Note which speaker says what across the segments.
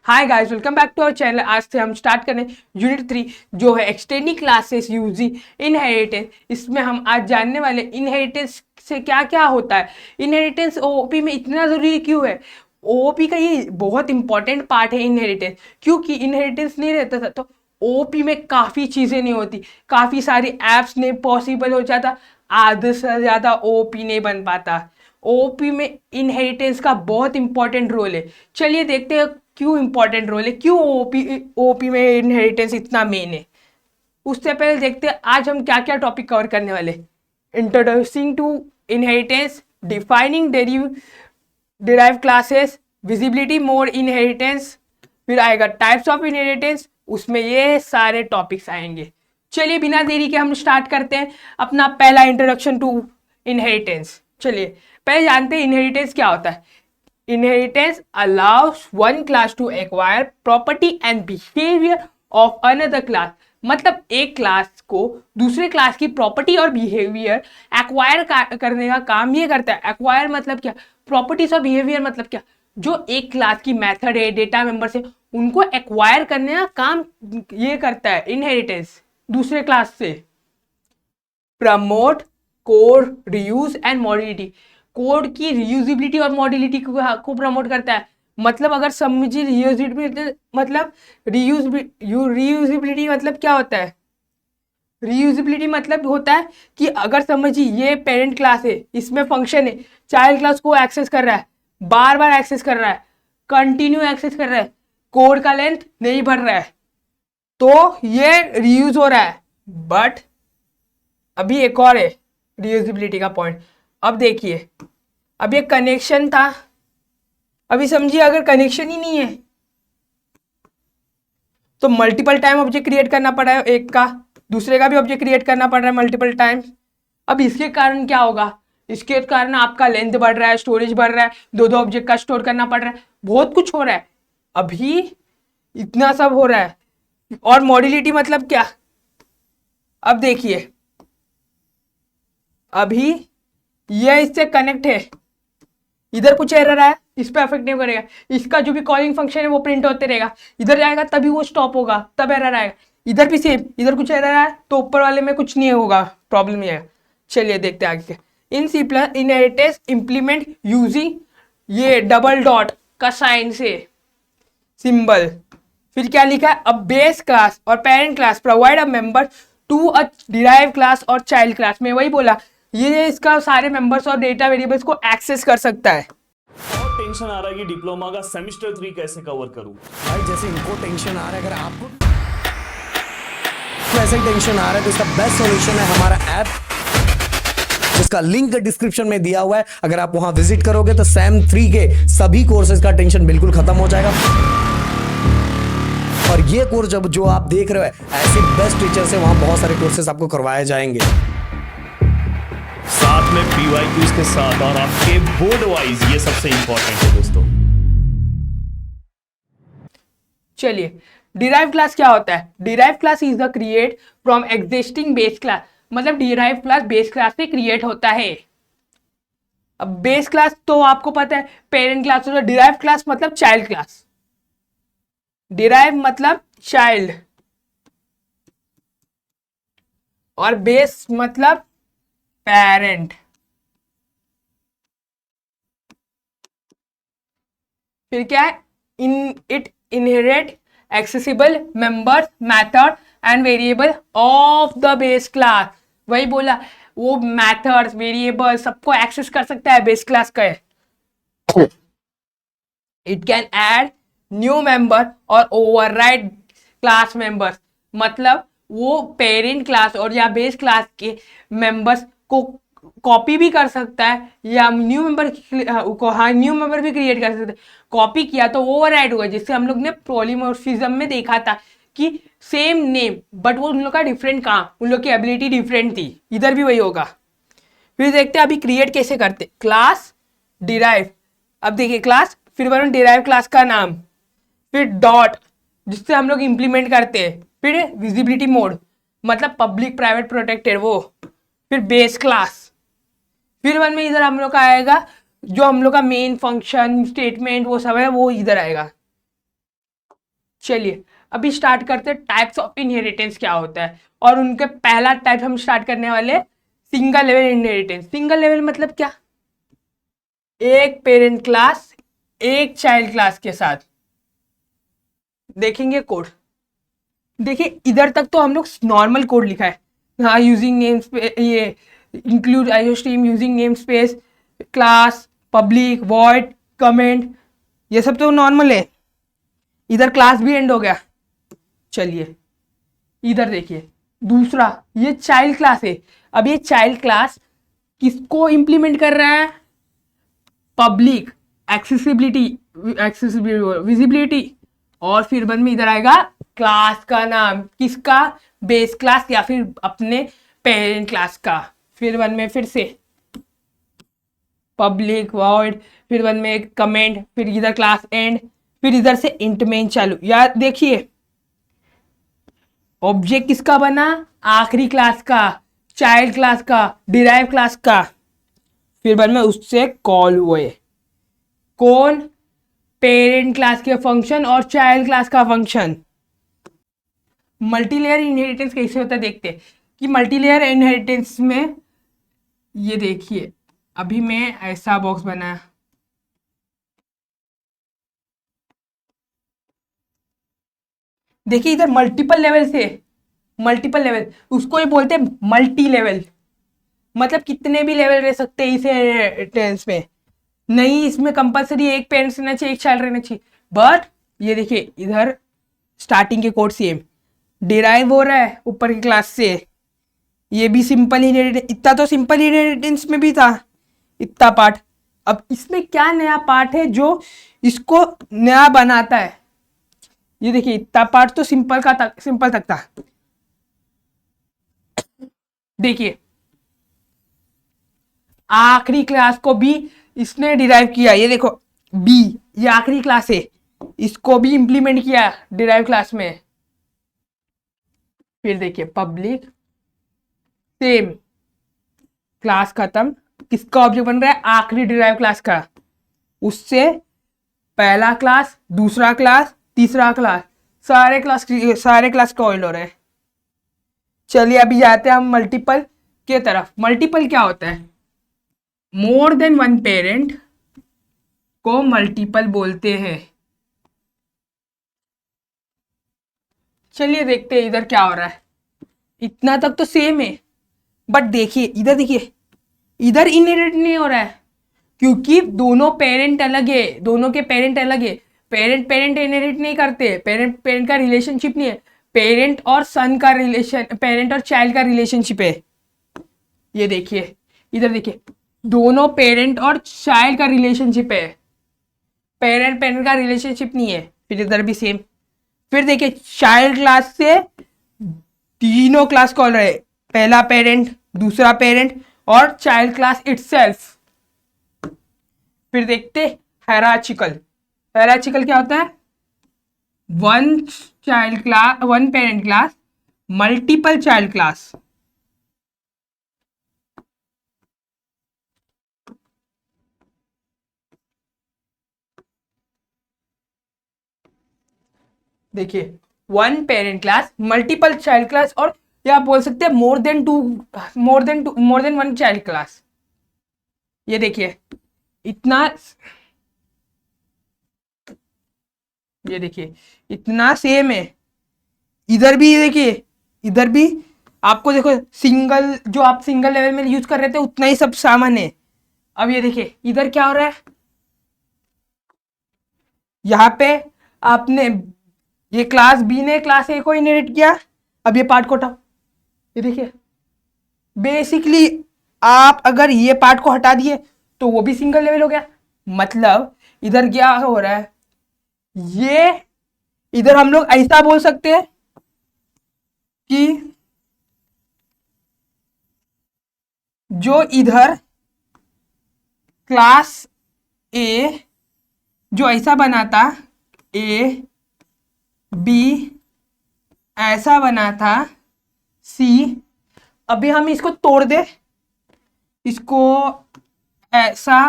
Speaker 1: Hi guys, welcome back to our channel. आज से हम स्टार्ट करें यूनिट 3 जो है एक्सटेंडिंग क्लासेस यूजिंग इनहेरिटेंस। इसमें हम आज जानने वाले इनहेरिटेंस से क्या क्या होता है, इनहेरिटेंस ओओपी में इतना ज़रूरी क्यों है। ओओपी का ये बहुत इंपॉर्टेंट पार्ट है इनहेरिटेंस, क्योंकि इनहेरिटेंस नहीं रहता था तो ओओपी में काफ़ी चीज़ें नहीं होती, काफ़ी सारी ऐप्स नहीं पॉसिबल हो जाता, आधे से ज़्यादा ओओपी नहीं बन पाता। ओपी में इनहेरिटेंस का बहुत इंपॉर्टेंट रोल है। चलिए देखते हैं क्यों इंपॉर्टेंट रोल है, क्यों ओपी में इनहेरिटेंस इतना मेन है। उससे पहले देखते हैं आज हम क्या क्या टॉपिक कवर करने वाले। Introducing to inheritance, defining derive classes, visibility mode inheritance, फिर आएगा टाइप्स ऑफ इनहेरिटेंस, उसमें ये सारे टॉपिक्स आएंगे। चलिए बिना देरी के हम स्टार्ट करते हैं अपना पहला इंट्रोडक्शन टू इनहेरिटेंस। चलिए पहले जानते हैं इनहेरिटेंस क्या होता है। Inheritance allows one class to acquire property and behaviour of another class. मतलब एक क्लास को दूसरे क्लास की प्रॉपर्टी और बिहेवियर एक्वायर करने का काम ये करता है। एक्वायर मतलब क्या, प्रॉपर्टीज और बिहेवियर मतलब क्या, जो एक क्लास की मेथड है, डेटा मेंबर्स है, उनको एक्वायर करने का काम ये करता है इनहेरिटेंस दूसरे क्लास से। Promote code reuse and modularity, code की रीयूजिबिलिटी और मॉडिलिटी को प्रमोट करता है। मतलब अगर समझिए रीयूजिबिलिटी मतलब रीयूजिबिलिटी मतलब क्या होता है। रीयूजिबिलिटी मतलब होता है कि अगर समझिए ये पेरेंट क्लास है, इसमें फंक्शन है, चाइल्ड क्लास को एक्सेस कर रहा है, बार बार एक्सेस कर रहा है, कंटिन्यू एक्सेस कर रहा है, कोड का लेंथ नहीं बढ़ रहा है, तो ये रीयूज हो रहा है। बट अभी एक और है रीयूजिबिलिटी का पॉइंट। अब देखिए, अब ये कनेक्शन था, अभी समझिए अगर कनेक्शन ही नहीं है तो मल्टीपल टाइम ऑब्जेक्ट क्रिएट करना पड़ रहा है, एक का दूसरे का भी ऑब्जेक्ट क्रिएट करना पड़ रहा है मल्टीपल टाइम। अब इसके कारण क्या होगा, इसके कारण आपका लेंथ बढ़ रहा है, स्टोरेज बढ़ रहा है, दो दो ऑब्जेक्ट का स्टोर करना पड़ रहा है, बहुत कुछ हो रहा है। अभी इतना सब हो रहा है। और मॉड्यूलिटी मतलब क्या, अब देखिए अभी ये इससे कनेक्ट है, इधर कुछ एरर आया, इस पर अफेक्ट नहीं करेगा, इसका जो भी कॉलिंग फंक्शन है वो प्रिंट होते रहेगा, इधर जाएगा तभी वो स्टॉप होगा, तब एरर आएगा। इधर भी सेम, इधर कुछ एरर आया तो ऊपर वाले में कुछ नहीं होगा, प्रॉब्लम नहीं आएगा। चलिए देखते हैं आगे। In C plus inheritance implement using ये डबल डॉट का साइन से सिंबल, फिर क्या लिखा है, अ बेस क्लास और parent class provide a member to a derive class और चाइल्ड क्लास में, वही बोला ये इसका सारे मेंबर्स और डेटा वेरिएबल्स को एक्सेस कर सकता है।
Speaker 2: बहुत टेंशन आ रहा है कि डिप्लोमा का सेमेस्टर 3 कैसे कवर करूं।
Speaker 3: भाई जैसे इनको टेंशन आ रहा है, अगर आपको वैसे ही टेंशन आ रहा है तो इसका बेस्ट सॉल्यूशन है हमारा ऐप, जिसका लिंक डिस्क्रिप्शन में दिया हुआ है। अगर आप वहां विजिट करोगे तो सैम 3 के सभी कोर्सेज का टेंशन बिल्कुल खत्म हो जाएगा। और ये कोर्स जब जो आप देख रहे हो ऐसे बेस्ट टीचर से वहां बहुत सारे कोर्सेज आपको करवाए जाएंगे,
Speaker 2: साथ में पीवाईक्यूज के साथ, और आपके बोर्ड वाइज, ये सबसे इंपॉर्टेंट है दोस्तों।
Speaker 1: चलिए डिराइव क्लास क्या होता है। Derive class is the create from existing base class, मतलब डिराइव क्लास बेस क्लास से क्रिएट होता है। अब बेस क्लास तो आपको पता है पेरेंट क्लास, तो डिराइव क्लास मतलब चाइल्ड क्लास, डिराइव मतलब चाइल्ड और बेस मतलब पेरेंट। फिर क्या है, in it inherit accessible members method and variable of the base class, वही बोला वो मेथड्स वेरिएबल सबको एक्सेस कर सकता है, बेस क्लास का है। It can add new member और ओवरराइड क्लास मेंबर्स, मतलब वो पेरेंट क्लास और या बेस क्लास के मेंबर्स को कॉपी भी कर सकता है या न्यू मेंबर को, हाँ न्यू मेंबर भी क्रिएट कर सकता है। कॉपी किया तो ओवरराइड होगा, जिससे हम लोग ने पॉलीमॉर्फिज्म में देखा था कि सेम नेम बट वो उन लोग का डिफरेंट काम, उन लोग की एबिलिटी डिफरेंट थी, इधर भी वही होगा। फिर देखते हैं अभी क्रिएट कैसे करते, क्लास डिराइव। अब देखिए क्लास, फिर वरन डिराइव क्लास का नाम, फिर डॉट जिससे हम लोग इंप्लीमेंट करते हैं, फिर विजिबिलिटी मोड मतलब पब्लिक प्राइवेट प्रोटेक्टेड वो, फिर बेस क्लास, फिर वन में इधर हम लोग का आएगा जो हम लोग का मेन फंक्शन स्टेटमेंट वो सब है वो इधर आएगा। चलिए अभी स्टार्ट करते हैं टाइप्स ऑफ इनहेरिटेंस क्या होता है, और उनके पहला टाइप हम स्टार्ट करने वाले single level inheritance. Single level मतलब क्या, एक पेरेंट क्लास एक चाइल्ड क्लास के साथ। देखेंगे कोड, देखिए इधर तक तो हम लोग नॉर्मल कोड लिखा है, हाँ यूजिंग नेम ये include iostream using name space class public void comment, ये सब तो नॉर्मल है। इधर क्लास भी एंड हो गया। चलिए इधर देखिए दूसरा, ये चाइल्ड क्लास है। अब ये चाइल्ड क्लास किसको इंप्लीमेंट कर रहा है, पब्लिक एक्सेसिबिलिटी विजिबिलिटी, और फिर बाद में इधर आएगा क्लास का नाम, किसका, बेस क्लास या फिर अपने पेरेंट क्लास का। फिर बाद में फिर से पब्लिक वॉइड, फिर बाद में एक कमेंट, फिर इधर क्लास एंड, फिर इधर से इंट मेन चालू। यार देखिए ऑब्जेक्ट किसका बना, आखिरी क्लास का, चाइल्ड क्लास का, डिराइव क्लास का। फिर बाद में उससे कॉल हुए कौन, पेरेंट क्लास के फंक्शन और चाइल्ड क्लास का फंक्शन। मल्टीलेयर इनहेरिटेंस कैसे होता है देखते हैं कि मल्टीलेयर इनहेरिटेंस में ये देखिए अभी मैं ऐसा बॉक्स बनाया, देखिए इधर मल्टीपल लेवल से, मल्टीपल लेवल उसको ही बोलते हैं मल्टी लेवल, मतलब कितने भी लेवल रह सकते हैं इस इनहेरिटेंस में। नहीं इसमें कंपलसरी एक पेरेंट्स रहना चाहिए एक चाइल्ड रहना चाहिए, बट ये देखिए इधर स्टार्टिंग के कोड सेम डिराइव हो रहा है ऊपर की क्लास से, ये भी सिंपल इनहेरिटेंस, इतना तो सिंपल इनहेरिटेंस में भी था इतना पार्ट। अब इसमें क्या नया पार्ट है जो इसको नया बनाता है, ये देखिए इतना पार्ट तो सिंपल तक था। देखिए आखिरी क्लास को भी इसने डिराइव किया, ये देखो बी, ये आखिरी क्लास है, इसको भी इंप्लीमेंट किया डिराइव क्लास में। फिर देखिए पब्लिक सेम, क्लास खत्म, किसका ऑब्जेक्ट बन रहा है, आखिरी डिराइव क्लास का, उससे पहला क्लास दूसरा क्लास तीसरा क्लास, सारे क्लास का ऑइल हो रहा है। चलिए अभी जाते हैं हम मल्टीपल के तरफ। मल्टीपल क्या होता है, मोर देन वन पेरेंट को मल्टीपल बोलते हैं। चलिए देखते हैं इधर क्या हो रहा है, इतना तक तो सेम है, बट देखिए देखिए इधर इनहेरिट नहीं हो रहा है क्योंकि दोनों पेरेंट अलग है, दोनों के पेरेंट अलग है। पेरेंट इनहेरिट नहीं करते, पेरेंट का रिलेशनशिप नहीं है, पेरेंट और सन का रिलेशन, पेरेंट और चाइल्ड का रिलेशनशिप है। ये देखिए इधर देखिए दोनों पेरेंट और चाइल्ड का रिलेशनशिप है, पेरेंट का रिलेशनशिप नहीं है। फिर इधर भी सेम, फिर देखिए चाइल्ड क्लास से तीनों क्लास कॉल रहे, पहला पेरेंट दूसरा पेरेंट और चाइल्ड क्लास इटसेल्फ। फिर देखते हायरार्चिकल क्या होता है, one child class one parent class multiple child class. देखिए one parent class multiple child class, और या आप बोल सकते हैं more than one child class. ये देखिए इतना, ये देखिए इतना सेम है। इधर भी देखिए, इधर भी आपको देखो सिंगल, जो आप सिंगल लेवल में यूज कर रहे थे उतना ही सब सामान है। अब ये देखिए इधर क्या हो रहा है, यहाँ पे आपने ये क्लास बी ने क्लास ए को इनहेरिट किया, अब ये पार्ट को हटाओ, ये देखिए बेसिकली आप अगर ये पार्ट को हटा दिए तो वो भी सिंगल लेवल हो गया। मतलब इधर क्या हो रहा है, ये इधर हम लोग ऐसा बोल सकते हैं कि जो इधर क्लास ए जो ऐसा बना था, ए बी ऐसा बना था, सी, अभी हम इसको तोड़ दे, इसको ऐसा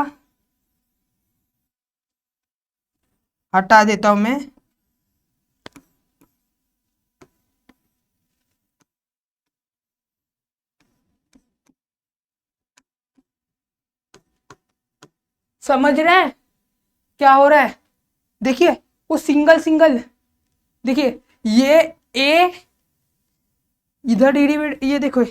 Speaker 1: हटा देता हूं मैं, समझ रहे हैं क्या हो रहा है? देखिए वो सिंगल सिंगल, देखिए ये ए इधर डेरिवेटिव, ये देखो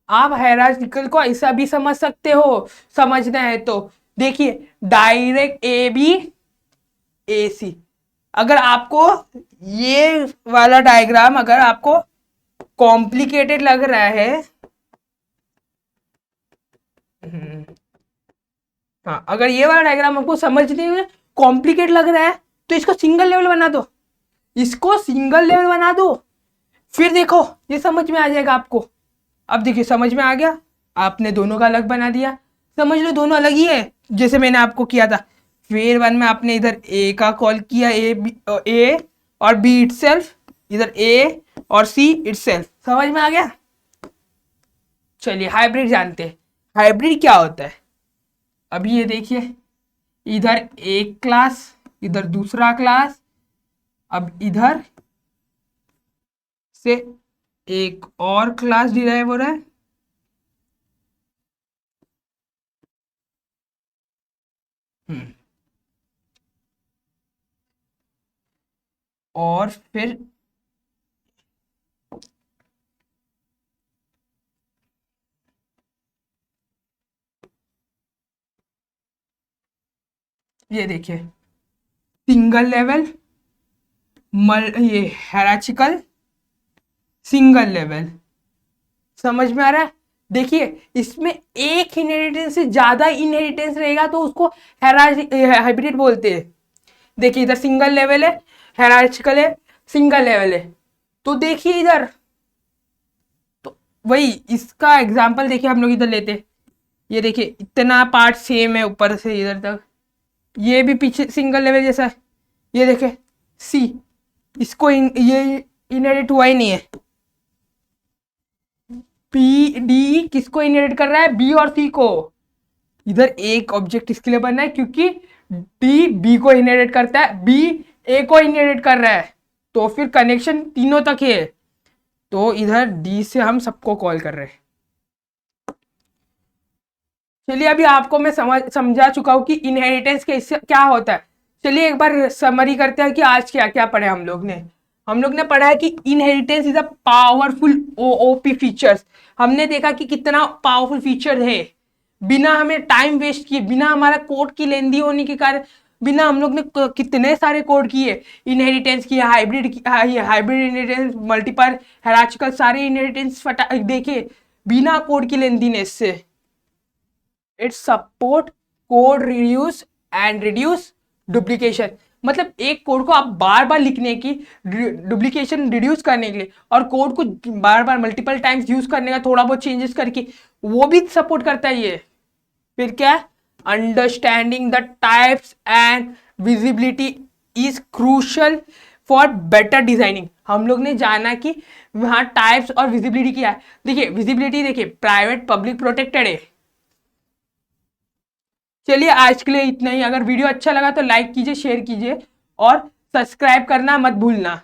Speaker 1: आप हायरार्किकल को ऐसा भी समझ सकते हो, समझना है तो देखिए डायरेक्ट ए बी ए सी। अगर आपको ये वाला डायग्राम अगर आपको कॉम्प्लिकेटेड लग रहा है, हाँ अगर ये वाला डायग्राम आपको समझने में कॉम्प्लिकेट लग रहा है तो इसको सिंगल लेवल बना दो, इसको सिंगल लेवल बना दो, फिर देखो ये समझ में आ जाएगा आपको। अब देखिए समझ में आ गया, आपने दोनों का अलग बना दिया, समझ लो दोनों अलग ही है जैसे मैंने आपको किया था। फिर वन में आपने इधर ए का कॉल किया, ए और बी इटसेल्फ, इधर ए और सी इटसेल्फ, समझ में आ गया। चलिए हाइब्रिड जानते हैं, हाइब्रिड क्या होता है। अभी ये देखिए इधर एक क्लास, इधर दूसरा क्लास, अब इधर से एक और क्लास डिराइव हो रहा है, और फिर ये देखिए सिंगल लेवल, ये हायरार्किकल, सिंगल लेवल, समझ में आ रहा है। देखिए इसमें एक इनहेरिटेंस से ज्यादा इनहेरिटेंस रहेगा तो उसको हाइब्रिड बोलते हैं। देखिए इधर सिंगल लेवल है, हायरार्किकल है, सिंगल लेवल है, तो देखिए इधर तो वही इसका एग्जांपल देखिए हम लोग इधर लेते हैं। ये देखिए इतना पार्ट सेम है ऊपर से इधर तक, ये भी पीछे सिंगल लेवल जैसा है। ये देखे सी, इसको ये इनहेरिट हुआ ही नहीं है। पी डी किसको इनहेरिट कर रहा है? बी और सी को। इधर एक ऑब्जेक्ट इसके लिए बनना है क्योंकि डी बी को इनहेरिट करता है, बी ए को इनहेरिट कर रहा है, तो फिर कनेक्शन तीनों तक है। तो इधर डी से हम सबको कॉल कर रहे हैं। चलिए अभी आपको मैं समझा चुका हूं कि इनहेरिटेंस कैसे क्या होता है। चलिए एक बार समरी करते हैं कि आज क्या क्या पढ़े हम लोग ने पढ़ा है कि inheritance is a powerful OOP features. हमने देखा कि कितना पावरफुल फीचर है, बिना हमें टाइम वेस्ट किए, बिना हमारा कोड की लेंदी होने के कारण, बिना हम लोग ने कितने सारे कोड किए, इनहेरिटेंस किया, हाइब्रिड इनहेरिटेंस, मल्टीपल, हायरार्किकल, सारे इनहेरिटेंस देखे बिना कोड की लेंदीनेस से। It support code reduce and reduce duplication, मतलब एक कोड को आप बार बार लिखने की, डुप्लीकेशन रिड्यूस करने के लिए, और कोड को बार बार मल्टीपल टाइम्स यूज करने का, थोड़ा बहुत चेंजेस करके, वो भी सपोर्ट करता है ये। फिर क्या, understanding the types and visibility is crucial for better designing. हम लोग ने जाना कि वहां टाइप्स और विजिबिलिटी क्या है। देखिए विजिबिलिटी देखिए प्राइवेट पब्लिक प्रोटेक्टेड है। चलिए आज के लिए इतना ही। अगर वीडियो अच्छा लगा तो लाइक कीजिए, शेयर कीजिए और सब्सक्राइब करना मत भूलना।